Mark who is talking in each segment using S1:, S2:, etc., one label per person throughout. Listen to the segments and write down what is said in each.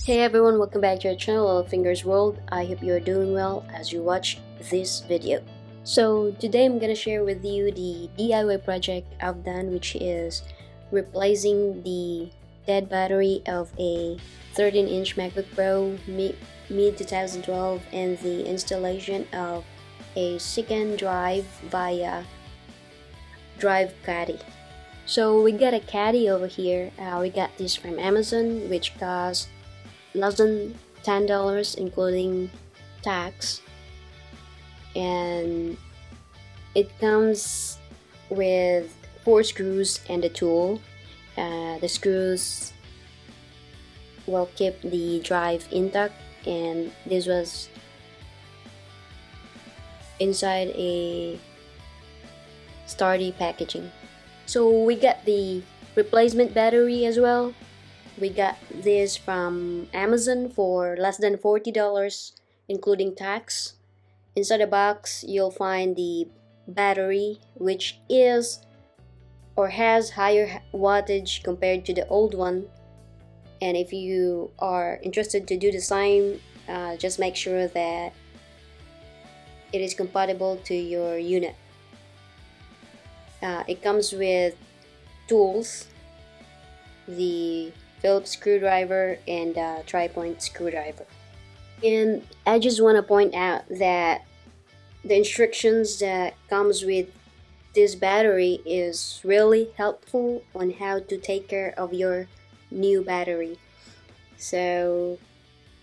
S1: Hey everyone, welcome back to our channel, All Fingers World. I hope you're doing well as you watch this video. So today I'm gonna share with you the DIY project I've done, which is replacing the dead battery of a 13-inch MacBook Pro mid-2012 and the installation of a second drive via drive Caddy. So we got a Caddy over here. We got this from Amazon, which cost less than $10 including tax, and it comes with 4 screws and a tool. The screws will keep the drive intact, and this was inside a sturdy packaging. So we got the replacement battery as well. We got this from Amazon for less than $40 including tax. Inside the box you'll find the battery, which is or has higher wattage compared to the old one, and if you are interested to do the same, just make sure that it is compatible to your unit. It comes with tools, the Phillips screwdriver and a Tripoint screwdriver. And I just want to point out that the instructions that comes with this battery is really helpful on how to take care of your new battery. So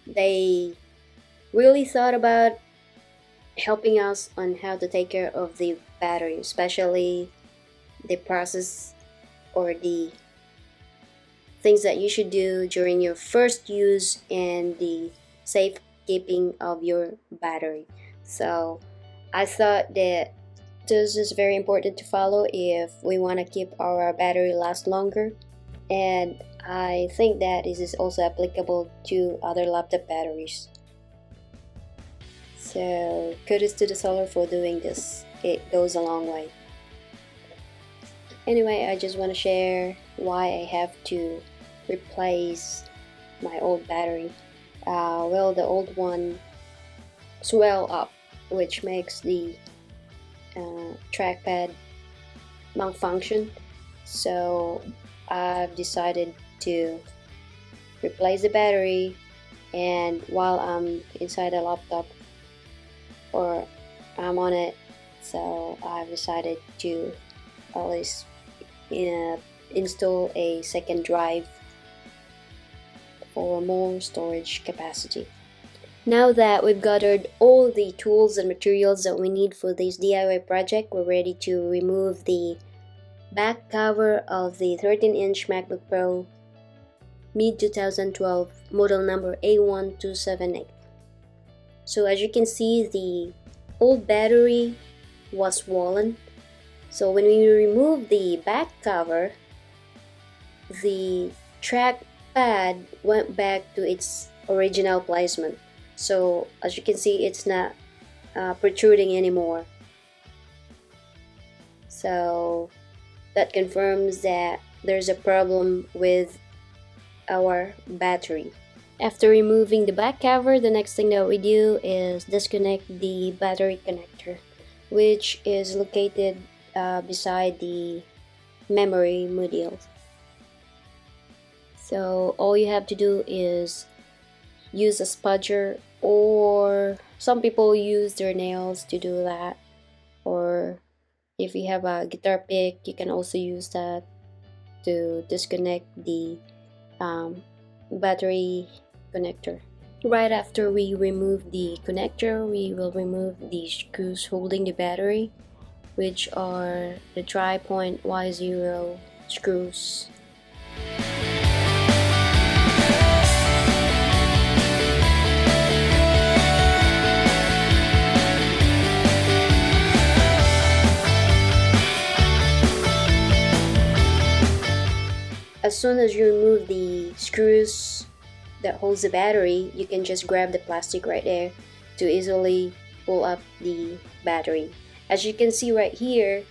S1: they really thought about helping us on how to take care of the battery, especially the process or the things that you should do during your first use and the safekeeping of your battery. So I thought that this is very important to follow if we want to keep our battery last longer, and I think that this is also applicable to other laptop batteries. So kudos to the seller for doing this. It goes a long way. Anyway, I just want to share why I have to replace my old battery. Well, the old one swelled up, which makes the trackpad malfunction. So I've decided to replace the battery, and while I'm inside the laptop or I'm on it, so I've decided to always install a second drive for more storage capacity. Now that we've gathered all the tools and materials that we need for this DIY project, we're ready to remove the back cover of the 13-inch MacBook Pro mid-2012 model number A1278. So as you can see, the old battery was swollen. So when we remove the back cover, the trackpad went back to its original placement. So as you can see, it's not protruding anymore. So that confirms that there's a problem with our battery. After removing the back cover, the next thing that we do is disconnect the battery connector, which is located beside the memory module. So all you have to do is use a spudger, or some people use their nails to do that, or if you have a guitar pick, you can also use that to disconnect the battery connector. Right after we remove the connector, we will remove the screws holding the battery, which are the Tripoint Y0 screws. As soon as you remove the screws that holds the battery, you can just grab the plastic right there to easily pull up the battery. As you can see right here,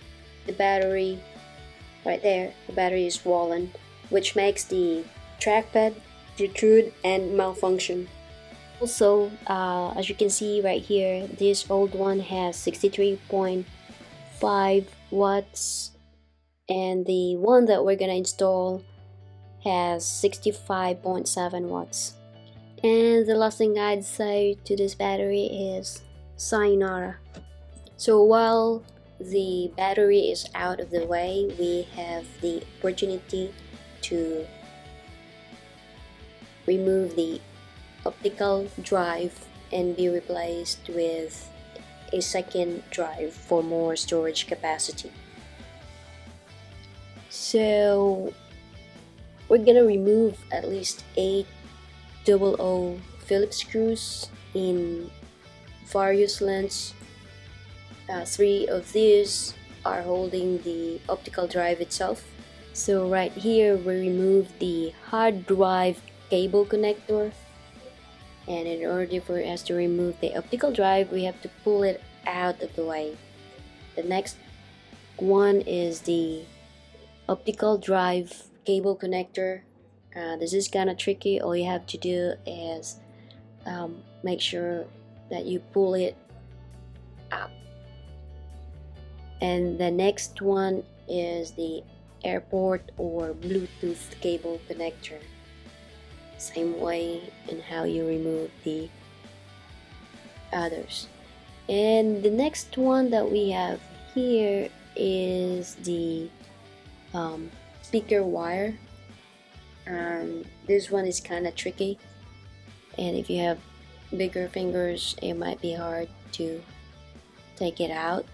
S1: the battery right there, the battery is swollen, which makes the trackpad protrude and malfunction. Also, as you can see right here, this old one has 63.5 watts, and the one that we're gonna install has 65.7 watts. And the last thing I'd say to this battery is sayonara. So while the battery is out of the way, we have the opportunity to remove the optical drive and be replaced with a second drive for more storage capacity. So we're gonna remove at least 800 Phillips screws in various lengths. 3 of these are holding the optical drive itself. So right here we remove the hard drive cable connector, and in order for us to remove the optical drive, we have to pull it out of the way. The next one is the optical drive cable connector. This is kind of tricky. All you have to do is make sure that you pull it out. And the next one is the airport or Bluetooth cable connector. Same way in how you remove the others. And the next one that we have here is the speaker wire. This one is kind of tricky, and if you have bigger fingers, it might be hard to take it out.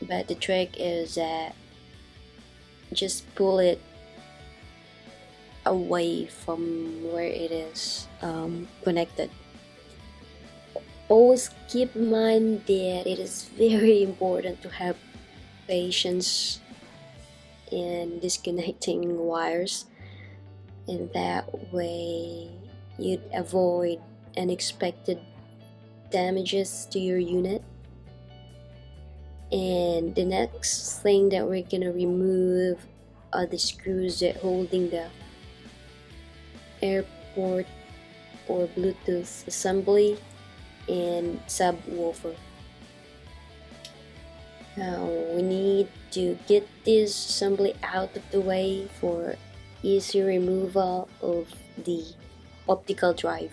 S1: But the trick is that just pull it away from where it is connected. Always keep in mind that it is very important to have patience in disconnecting wires, and that way you'd avoid unexpected damages to your unit. And the next thing that we're gonna remove are the screws that holding the airport or Bluetooth assembly and subwoofer. Now we need to get this assembly out of the way for easy removal of the optical drive.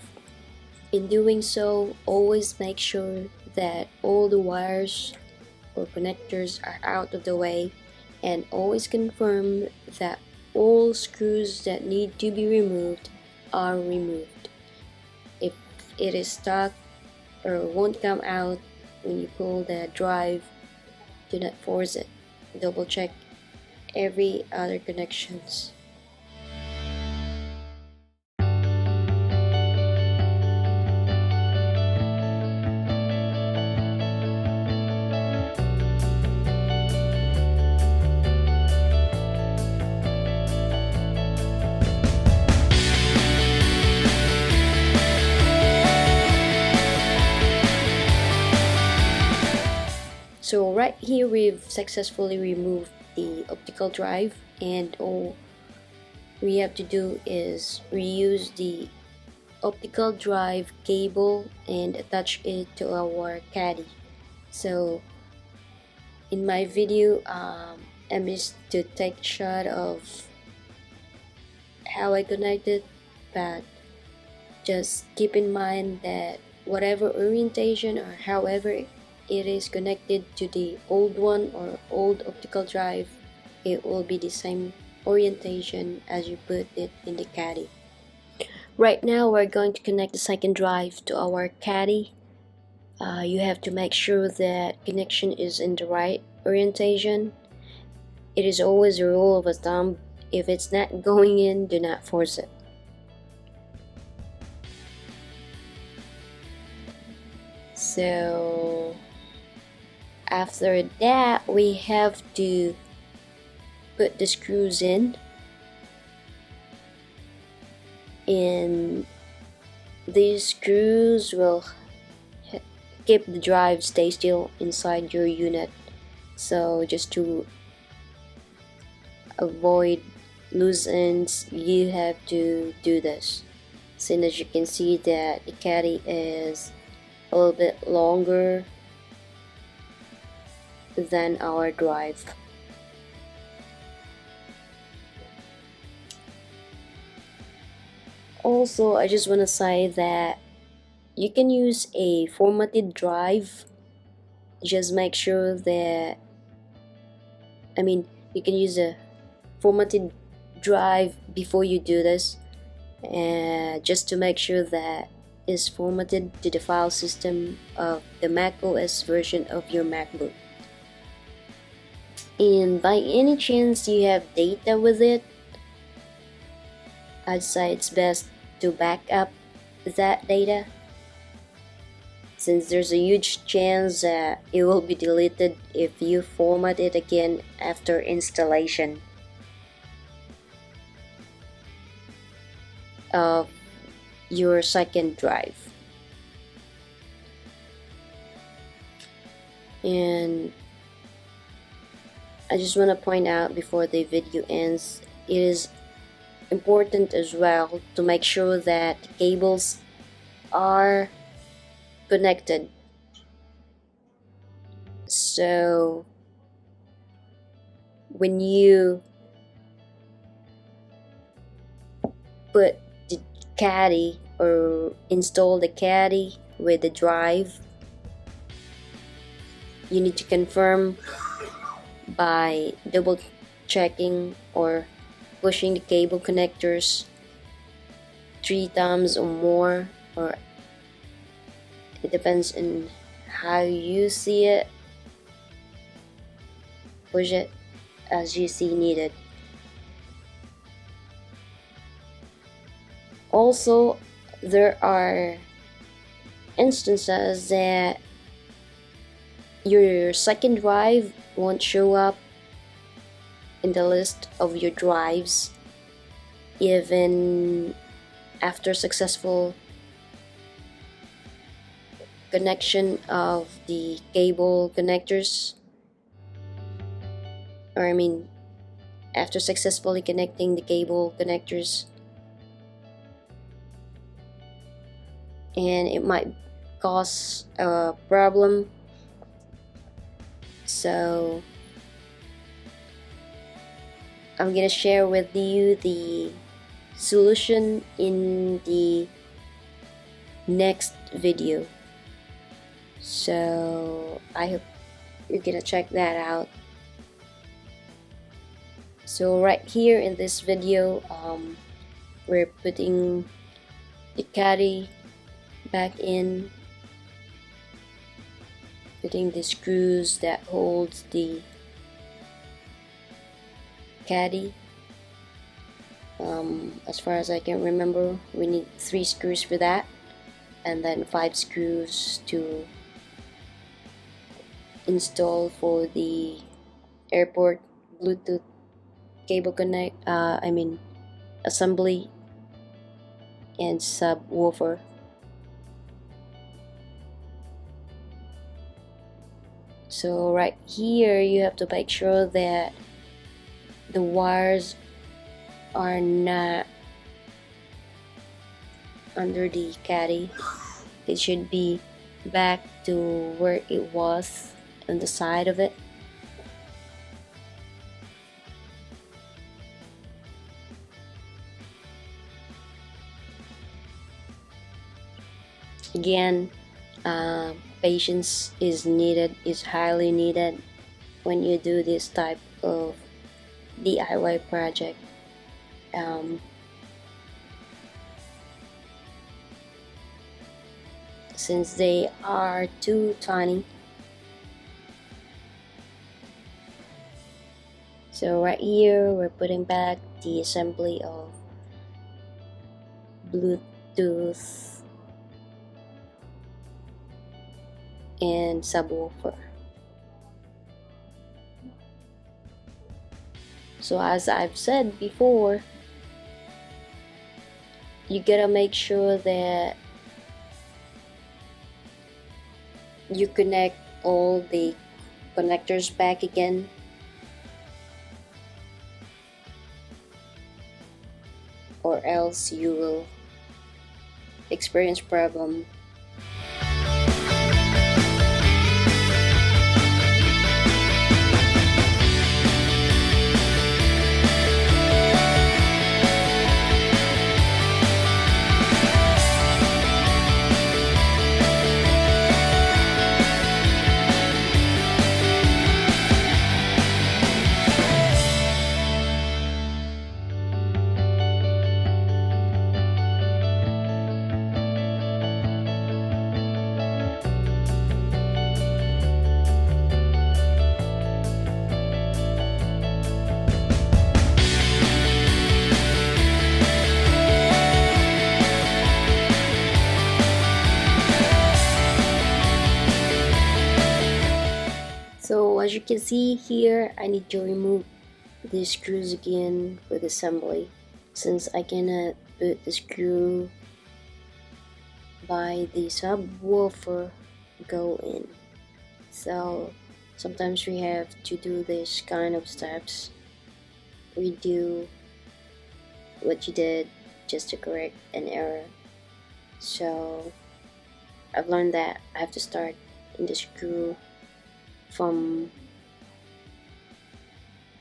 S1: In doing so, always make sure that all the wires or connectors are out of the way, and always confirm that all screws that need to be removed are removed. If it is stuck or won't come out when you pull the drive, do not force it. Double check every other connections. So right here we've successfully removed the optical drive, and all we have to do is reuse the optical drive cable and attach it to our Caddy. So in my video, I missed to take a shot of how I connected, but just keep in mind that whatever orientation or however it is connected to the old one or old optical drive, it will be the same orientation as you put it in the Caddy. Right now we're going to connect the second drive to our Caddy. You have to make sure that connection is in the right orientation. It is always a rule of thumb, if it's not going in, do not force it. So after that, we have to put the screws in, and these screws will keep the drive stay still inside your unit. So just to avoid loose ends, you have to do this. Since as you can see that the Caddy is a little bit longer than our drive. Also, I just want to say that you can use a formatted drive. Just make sure that, you can use a formatted drive before you do this, and just to make sure that is formatted to the file system of the Mac OS version of your MacBook. And by any chance you have data with it, I'd say it's best to back up that data, since there's a huge chance that it will be deleted if you format it again after installation of your second drive. And I just want to point out before the video ends, it is important as well to make sure that the cables are connected. So when you put the Caddy or install the Caddy with the drive, you need to confirm by double checking or pushing the cable connectors 3 times or more, or it depends on how you see it. Push it as you see needed. Also, there are instances that your second drive won't show up in the list of your drives even after successful connection of the cable connectors, or after successfully connecting the cable connectors, and it might cause a problem. So I'm gonna share with you the solution in the next video. So I hope you're gonna check that out. So right here in this video, we're putting the Caddy back in, putting the screws that holds the Caddy. As far as I can remember, we need 3 screws for that, and then 5 screws to install for the airport Bluetooth cable assembly and subwoofer. So right here you have to make sure that the wires are not under the Caddy. It should be back to where it was on the side of it. Again, patience is needed, is highly needed when you do this type of DIY project. Since they are too tiny. So right here we're putting back the assembly of Bluetooth and subwoofer. So as I've said before, you gotta make sure that you connect all the connectors back again. or else you will experience problem. So as you can see here, I need to remove these screws again with assembly, since I cannot put the screw by the subwoofer go in. So sometimes we have to do this kind of steps, redo what you did just to correct an error. So I've learned that I have to start in the screw from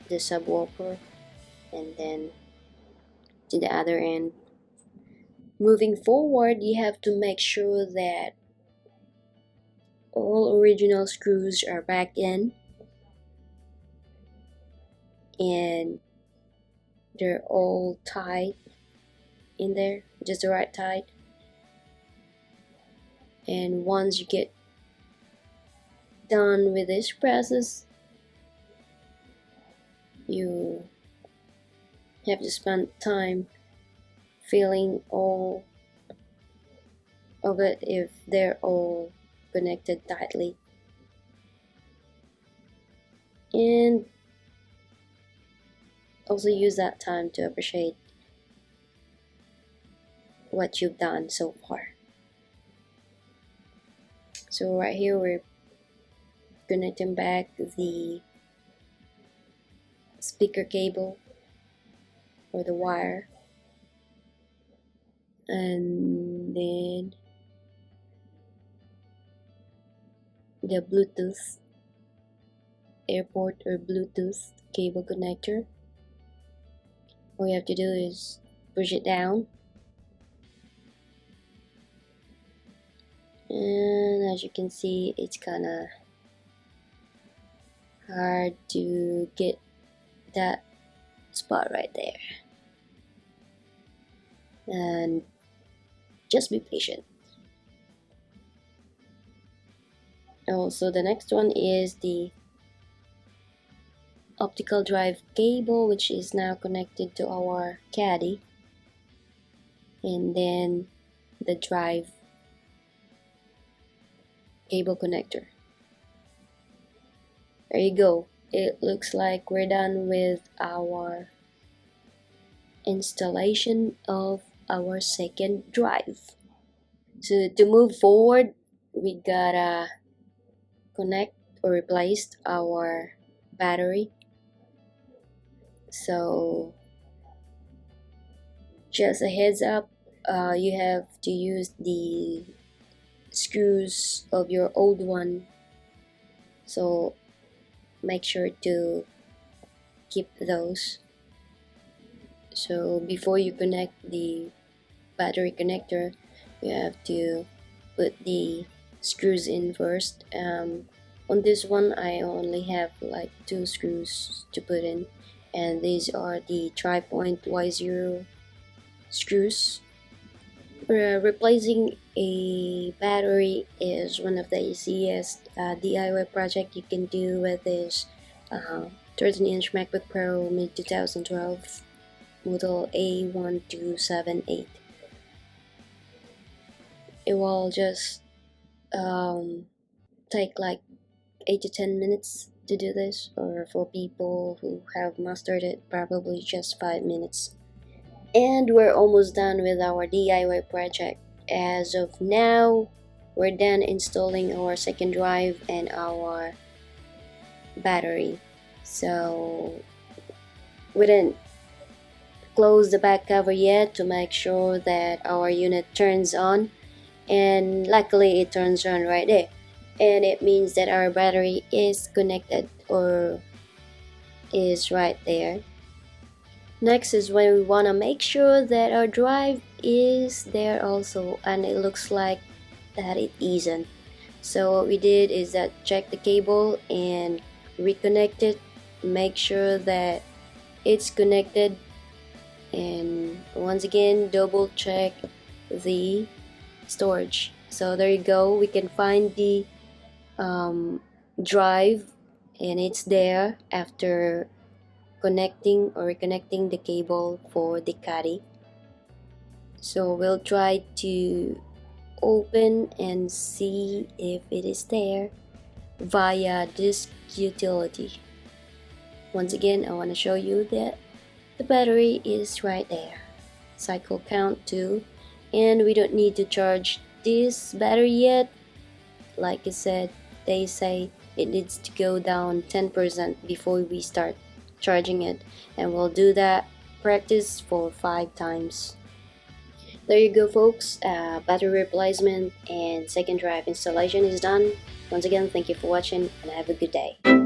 S1: the subwoofer and then to the other end. Moving forward, you have to make sure that all original screws are back in and they're all tight in there, just the right tight. And once you get done with this process, you have to spend time feeling all of it if they're all connected tightly, and also use that time to appreciate what you've done so far. So right here we're connecting back the speaker cable or the wire, and then the Bluetooth airport or Bluetooth cable connector. All you have to do is push it down, and as you can see, it's kinda hard to get that spot right there, and just be patient. Also, the next one is the optical drive cable, which is now connected to our Caddy, and then the drive cable connector. There you go. It looks like we're done with our installation of our second drive. So to move forward, we gotta connect or replace our battery. So just a heads up, you have to use the screws of your old one, so make sure to keep those. So before you connect the battery connector, you have to put the screws in first. On this one I only have like 2 screws to put in, and these are the Tripoint Y0 screws. Replacing a battery is one of the easiest DIY project you can do with this 13-inch MacBook Pro mid-2012 model A1278. It will just take like 8 to 10 minutes to do this, or for people who have mastered it, probably just 5 minutes. And we're almost done with our DIY project. As of now, we're done installing our second drive and our battery. So within close the back cover yet to make sure that our unit turns on, and luckily it turns on right there, and it means that our battery is connected or is right there. Next is when we want to make sure that our drive is there also, and it looks like that it isn't. So what we did is that check the cable and reconnect it, make sure that it's connected, and once again double check the storage. So there you go, we can find the drive, and it's there after connecting or reconnecting the cable for the Caddy. So we'll try to open and see if it is there via disk utility. Once again, I want to show you that the battery is right there, cycle count 2, and we don't need to charge this battery yet. Like I said, they say it needs to go down 10% before we start charging it, and we'll do that practice for 5 times. There you go, folks. Battery replacement and second drive installation is done. Once again, thank you for watching and have a good day.